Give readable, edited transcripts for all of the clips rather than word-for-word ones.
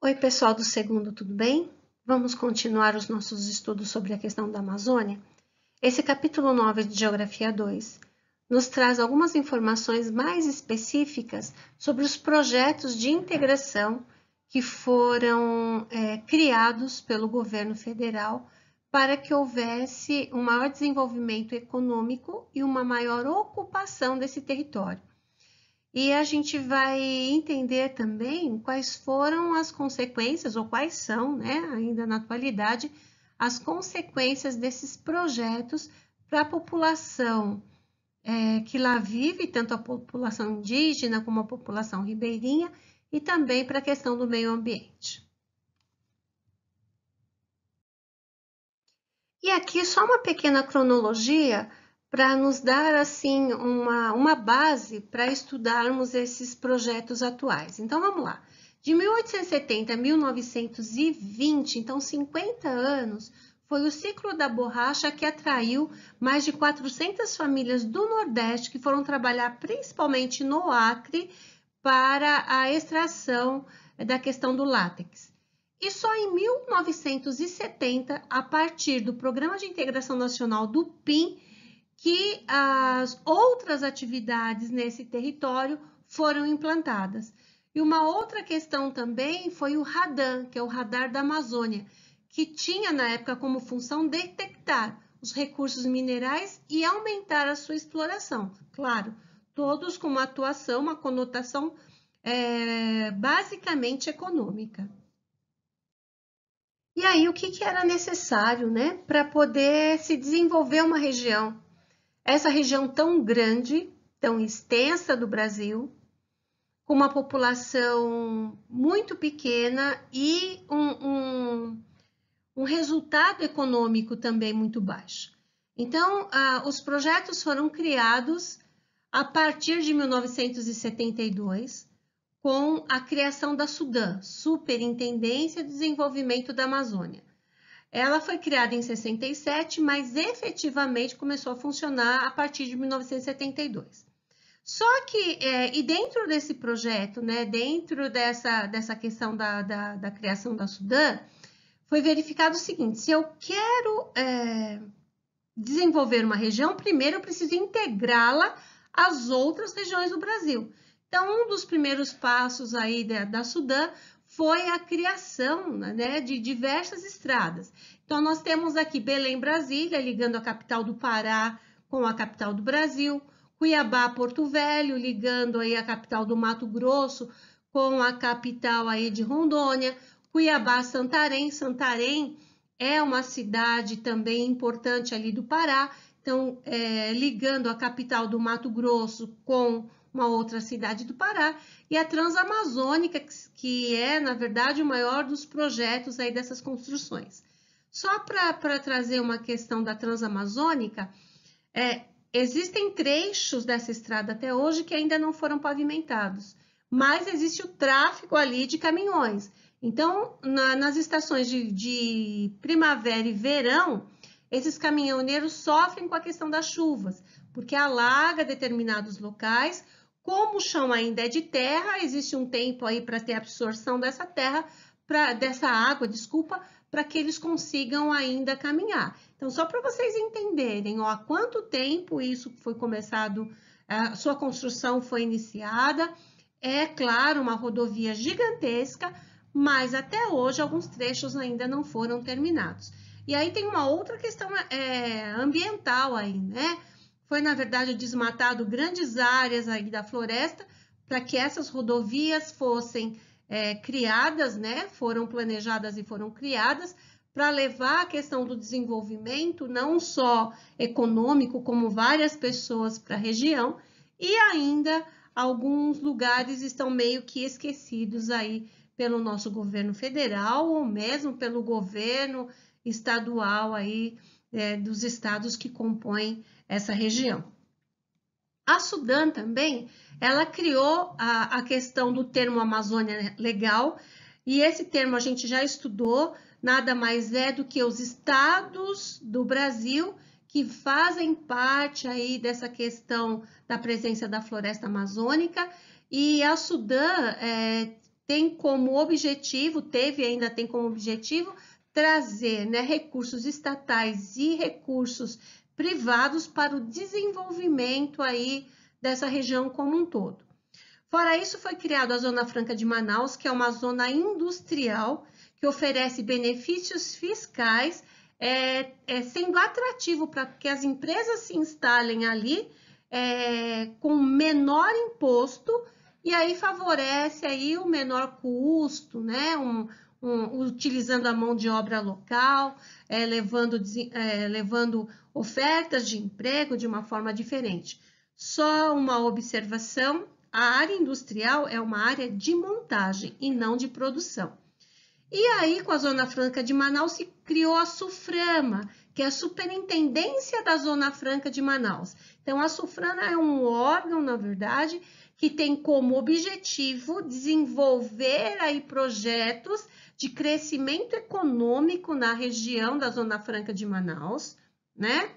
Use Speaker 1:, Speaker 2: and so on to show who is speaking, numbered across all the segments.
Speaker 1: Oi, pessoal do segundo, tudo bem? Vamos continuar os nossos estudos sobre a questão da Amazônia? Esse capítulo 9 de Geografia 2 nos traz algumas informações mais específicas sobre os projetos de integração que foram criados pelo governo federal para que houvesse um maior desenvolvimento econômico e uma maior ocupação desse território. E a gente vai entender também quais foram as consequências, ou quais são, né, ainda na atualidade, as consequências desses projetos para a população que lá vive, tanto a população indígena como a população ribeirinha, e também para a questão do meio ambiente. E aqui só uma pequena cronologia para nos dar assim uma base para estudarmos esses projetos atuais. Então vamos lá. De 1870 a 1920, então 50 anos, foi o ciclo da borracha que atraiu mais de 400 famílias do Nordeste que foram trabalhar principalmente no Acre para a extração da questão do látex. E só em 1970, a partir do Programa de Integração Nacional do PIN, que as outras atividades nesse território foram implantadas. E uma outra questão também foi o RADAN, que é o Radar da Amazônia, que tinha na época como função detectar os recursos minerais e aumentar a sua exploração. Claro, todos com uma atuação, uma conotação basicamente econômica. E aí, o que era necessário, né, para poder se desenvolver uma região? Essa região tão grande, tão extensa do Brasil, com uma população muito pequena e um resultado econômico também muito baixo. Então, os projetos foram criados a partir de 1972, com a criação da SUDAM, Superintendência de Desenvolvimento da Amazônia. Ela foi criada em 67, mas efetivamente começou a funcionar a partir de 1972. Só que, e dentro desse projeto, né, dentro dessa questão da criação da SUDAM, foi verificado o seguinte: se eu quero desenvolver uma região, primeiro eu preciso integrá-la às outras regiões do Brasil. Então, um dos primeiros passos aí da SUDAM foi a criação, né, de diversas estradas. Então, nós temos aqui Belém-Brasília, ligando a capital do Pará com a capital do Brasil, Cuiabá-Porto Velho, ligando aí a capital do Mato Grosso com a capital aí de Rondônia, Cuiabá-Santarém. Santarém é uma cidade também importante ali do Pará, então, ligando a capital do Mato Grosso com uma outra cidade do Pará, e a Transamazônica, que é, na verdade, o maior dos projetos aí dessas construções. Só para trazer uma questão da Transamazônica, existem trechos dessa estrada até hoje que ainda não foram pavimentados, mas existe o tráfego ali de caminhões. Então, nas estações de primavera e verão, esses caminhoneiros sofrem com a questão das chuvas, porque alaga determinados locais. Como o chão ainda é de terra, existe um tempo aí para ter absorção dessa terra, dessa água, desculpa, para que eles consigam ainda caminhar. Então, só para vocês entenderem, ó, há quanto tempo isso foi começado, a sua construção foi iniciada. É claro, uma rodovia gigantesca, mas até hoje alguns trechos ainda não foram terminados. E aí tem uma outra questão ambiental aí, né? Foi, na verdade, desmatado grandes áreas aí da floresta para que essas rodovias fossem criadas, né? Foram planejadas e foram criadas para levar a questão do desenvolvimento, não só econômico, como várias pessoas para a região, e ainda alguns lugares estão meio que esquecidos aí pelo nosso governo federal ou mesmo pelo governo estadual aí dos estados que compõem essa região. A SUDAM também, ela criou a questão do termo Amazônia Legal, e esse termo a gente já estudou, nada mais é do que os estados do Brasil que fazem parte aí dessa questão da presença da floresta amazônica, e a SUDAM tem como objetivo, teve e ainda tem como objetivo, trazer, né, recursos estatais e recursos privados para o desenvolvimento aí dessa região como um todo. Fora isso, foi criada a Zona Franca de Manaus, que é uma zona industrial que oferece benefícios fiscais, sendo atrativo para que as empresas se instalem ali com menor imposto, e aí favorece aí o menor custo, né? Utilizando a mão de obra local, levando ofertas de emprego de uma forma diferente. Só uma observação: a área industrial é uma área de montagem e não de produção. E aí, com a Zona Franca de Manaus, se criou a SUFRAMA, que é a Superintendência da Zona Franca de Manaus. Então, a SUFRAMA é um órgão, na verdade, que tem como objetivo desenvolver aí projetos de crescimento econômico na região da Zona Franca de Manaus, né?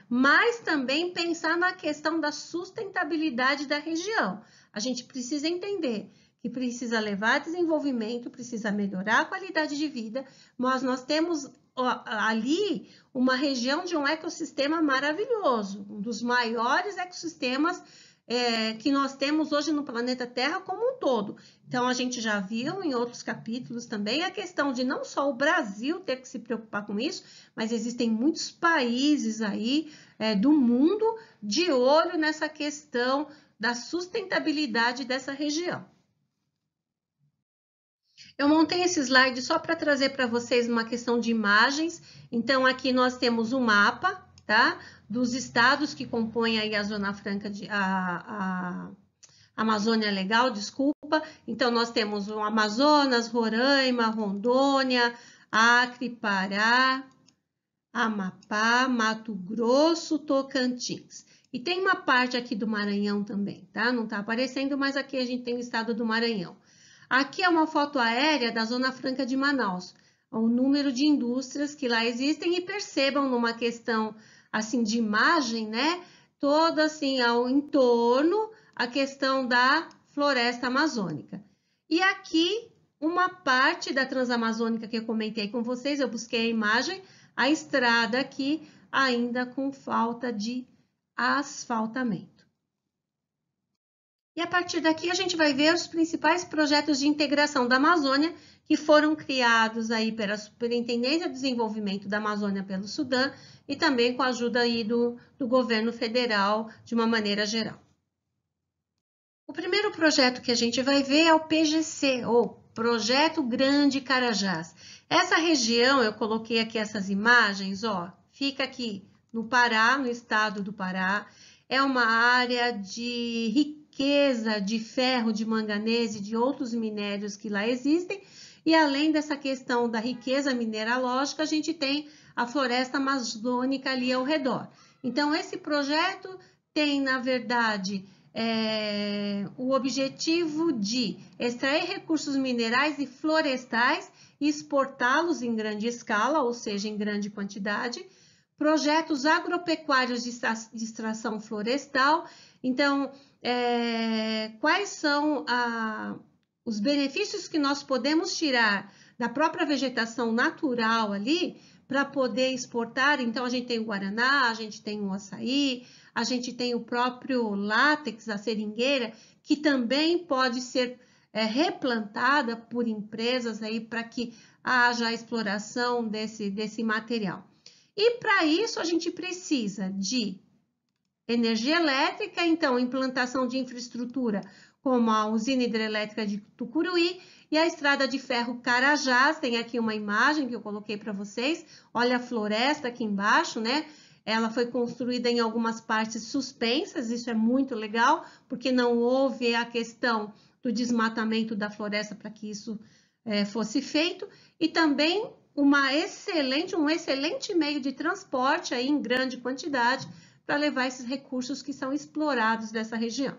Speaker 1: Mas também pensar na questão da sustentabilidade da região. A gente precisa entender que precisa levar desenvolvimento, precisa melhorar a qualidade de vida, mas nós temos ali uma região de um ecossistema maravilhoso, um dos maiores ecossistemas que nós temos hoje no planeta Terra como um todo. Então, a gente já viu em outros capítulos também a questão de não só o Brasil ter que se preocupar com isso, mas existem muitos países aí do mundo de olho nessa questão da sustentabilidade dessa região. Eu montei esse slide só para trazer para vocês uma questão de imagens. Então, aqui nós temos o mapa, tá? Dos estados que compõem aí a Zona Franca a Amazônia Legal, desculpa. Então, nós temos o Amazonas, Roraima, Rondônia, Acre, Pará, Amapá, Mato Grosso, Tocantins. E tem uma parte aqui do Maranhão também, tá? Não tá aparecendo, mas aqui a gente tem o estado do Maranhão. Aqui é uma foto aérea da Zona Franca de Manaus, o número de indústrias que lá existem, e percebam numa questão assim de imagem, né? Toda assim ao entorno a questão da floresta amazônica. E aqui uma parte da Transamazônica que eu comentei com vocês, eu busquei a imagem, a estrada aqui ainda com falta de asfaltamento. E a partir daqui a gente vai ver os principais projetos de integração da Amazônia que foram criados aí pela Superintendência de Desenvolvimento da Amazônia pelo Sudã e também com a ajuda aí do governo federal de uma maneira geral. O primeiro projeto que a gente vai ver é o PGC, ou Projeto Grande Carajás. Essa região, eu coloquei aqui essas imagens, ó, fica aqui no Pará, no estado do Pará. É uma área de riqueza de ferro, de manganês e de outros minérios que lá existem. E além dessa questão da riqueza mineralógica, a gente tem a floresta amazônica ali ao redor. Então, esse projeto tem, na verdade, o objetivo de extrair recursos minerais e florestais e exportá-los em grande escala, ou seja, em grande quantidade, projetos agropecuários de extração florestal. Então, quais são os benefícios que nós podemos tirar da própria vegetação natural ali para poder exportar? Então, a gente tem o guaraná, a gente tem o açaí, a gente tem o próprio látex, a seringueira, que também pode ser replantada por empresas aí para que haja a exploração desse material. E para isso a gente precisa de energia elétrica, então implantação de infraestrutura como a usina hidrelétrica de Tucuruí e a estrada de ferro Carajás. Tem aqui uma imagem que eu coloquei para vocês. Olha a floresta aqui embaixo, né? Ela foi construída em algumas partes suspensas, isso é muito legal, porque não houve a questão do desmatamento da floresta para que isso fosse feito, e também um excelente meio de transporte aí em grande quantidade para levar esses recursos que são explorados dessa região.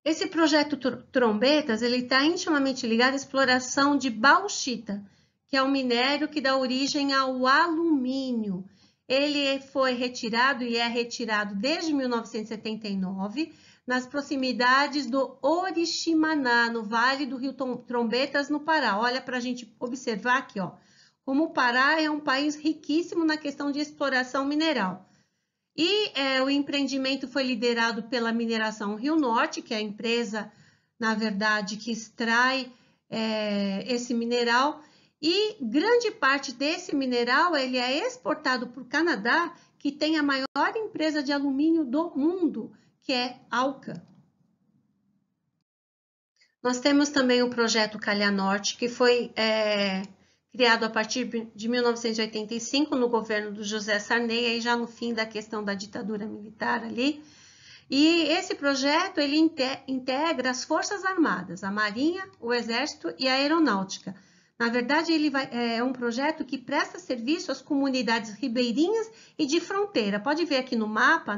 Speaker 1: Esse projeto Trombetas, ele está intimamente ligado à exploração de bauxita, que é um minério que dá origem ao alumínio. Ele foi retirado e é retirado desde 1979 nas proximidades do Oriximiná, no Vale do Rio Trombetas, no Pará. Olha para a gente observar aqui, ó, como o Pará é um país riquíssimo na questão de exploração mineral. E o empreendimento foi liderado pela Mineração Rio Norte, que é a empresa, na verdade, que extrai esse mineral. E grande parte desse mineral ele é exportado para o Canadá, que tem a maior empresa de alumínio do mundo, que é Alca. Nós temos também o projeto Calha Norte, que foi criado a partir de 1985 no governo do José Sarney, aí já no fim da questão da ditadura militar ali. E esse projeto ele integra as Forças Armadas, a Marinha, o Exército e a Aeronáutica. Na verdade, ele é um projeto que presta serviço às comunidades ribeirinhas e de fronteira. Pode ver aqui no mapa,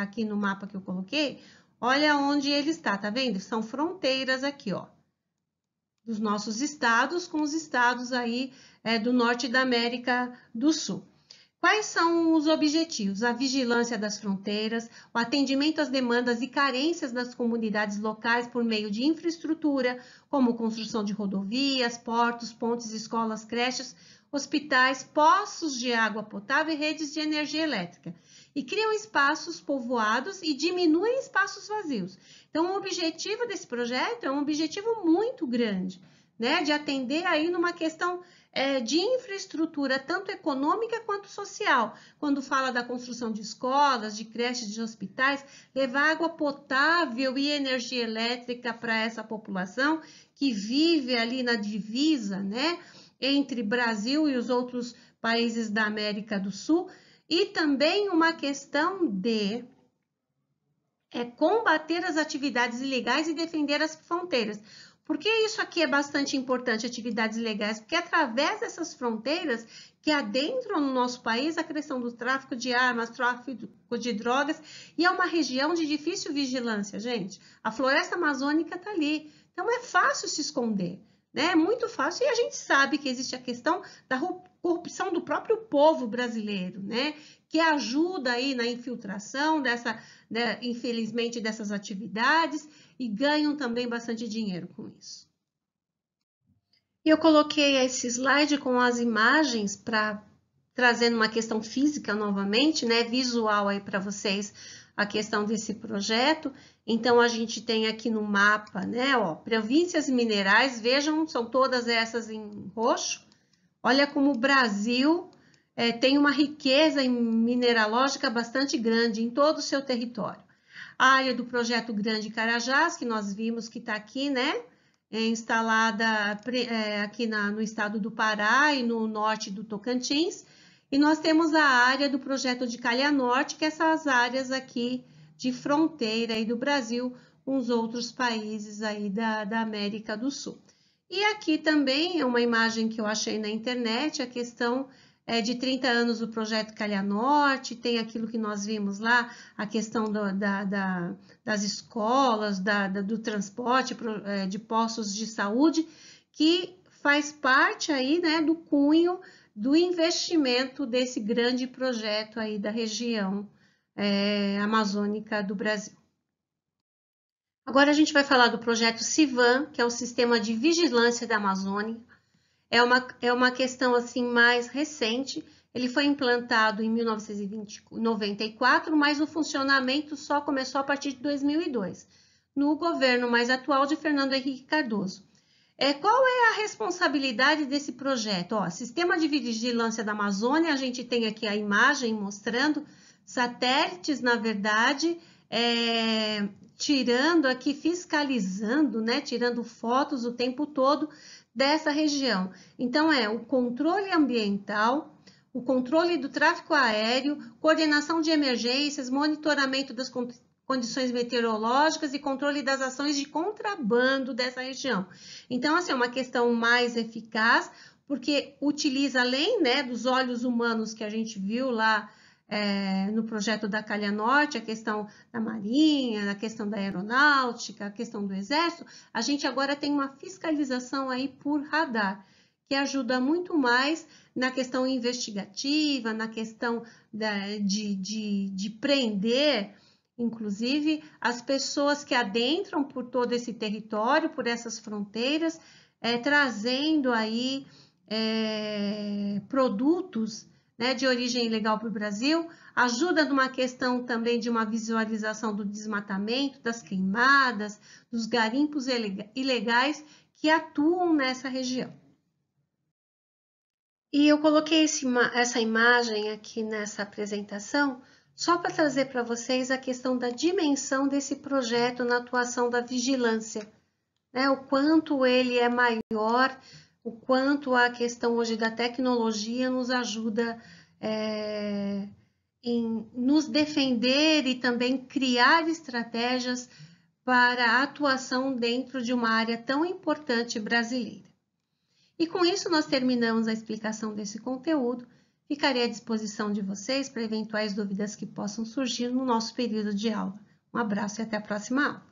Speaker 1: aqui no mapa que eu coloquei, olha onde ele está, tá vendo? São fronteiras aqui, ó, dos nossos estados com os estados aí do norte da América do Sul. Quais são os objetivos? A vigilância das fronteiras, o atendimento às demandas e carências das comunidades locais por meio de infraestrutura, como construção de rodovias, portos, pontes, escolas, creches, hospitais, poços de água potável e redes de energia elétrica. E criam espaços povoados e diminuem espaços vazios. Então, o objetivo desse projeto é um objetivo muito grande, né? De atender aí numa questão de infraestrutura, tanto econômica quanto social. Quando fala da construção de escolas, de creches, de hospitais, levar água potável e energia elétrica para essa população que vive ali na divisa, né, entre Brasil e os outros países da América do Sul. E também uma questão de combater as atividades ilegais e defender as fronteiras. Por que isso aqui é bastante importante, atividades ilegais? Porque é através dessas fronteiras que adentram no nosso país a questão do tráfico de armas, tráfico de drogas, e é uma região de difícil vigilância, gente. A floresta amazônica está ali, então é fácil se esconder, né? É muito fácil, e a gente sabe que existe a questão da corrupção do próprio povo brasileiro, né? Que ajuda aí na infiltração infelizmente, dessas atividades, e ganham também bastante dinheiro com isso. E eu coloquei esse slide com as imagens para trazendo uma questão física novamente, né, visual aí para vocês, a questão desse projeto. Então, a gente tem aqui no mapa, né, ó, províncias minerais, vejam, são todas essas em roxo. Olha como o Brasil tem uma riqueza mineralógica bastante grande em todo o seu território. A área do projeto Grande Carajás, que nós vimos que está aqui, né? Instalada aqui no estado do Pará e no norte do Tocantins. E nós temos a área do projeto de Calha Norte, que é essas áreas aqui de fronteira aí do Brasil com os outros países aí da América do Sul. E aqui também é uma imagem que eu achei na internet, a questão de 30 anos do projeto Calha Norte, tem aquilo que nós vimos lá, a questão das escolas, do transporte, de postos de saúde, que faz parte aí, né, do cunho do investimento desse grande projeto aí da região amazônica do Brasil. Agora a gente vai falar do projeto CIVAM, que é o Sistema de Vigilância da Amazônia. É uma questão assim mais recente. Ele foi implantado em 1994, mas o funcionamento só começou a partir de 2002, no governo mais atual de Fernando Henrique Cardoso. Qual é a responsabilidade desse projeto? Ó, Sistema de Vigilância da Amazônia, a gente tem aqui a imagem mostrando satélites, na verdade, tirando aqui, fiscalizando, né, tirando fotos o tempo todo dessa região. Então, o controle ambiental, o controle do tráfego aéreo, coordenação de emergências, monitoramento das condições meteorológicas e controle das ações de contrabando dessa região. Então, assim, é uma questão mais eficaz, porque utiliza, além, né, dos olhos humanos que a gente viu lá no projeto da Calha Norte, a questão da Marinha, a questão da Aeronáutica, a questão do Exército, a gente agora tem uma fiscalização aí por radar, que ajuda muito mais na questão investigativa, na questão de prender inclusive as pessoas que adentram por todo esse território, por essas fronteiras, trazendo aí produtos, né, de origem ilegal para o Brasil, ajuda numa questão também de uma visualização do desmatamento, das queimadas, dos garimpos ilegais que atuam nessa região. E eu coloquei essa imagem aqui nessa apresentação só para trazer para vocês a questão da dimensão desse projeto na atuação da vigilância, né? O quanto ele é maior, o quanto a questão hoje da tecnologia nos ajuda em nos defender e também criar estratégias para a atuação dentro de uma área tão importante brasileira. E com isso nós terminamos a explicação desse conteúdo. Ficarei à disposição de vocês para eventuais dúvidas que possam surgir no nosso período de aula. Um abraço e até a próxima aula.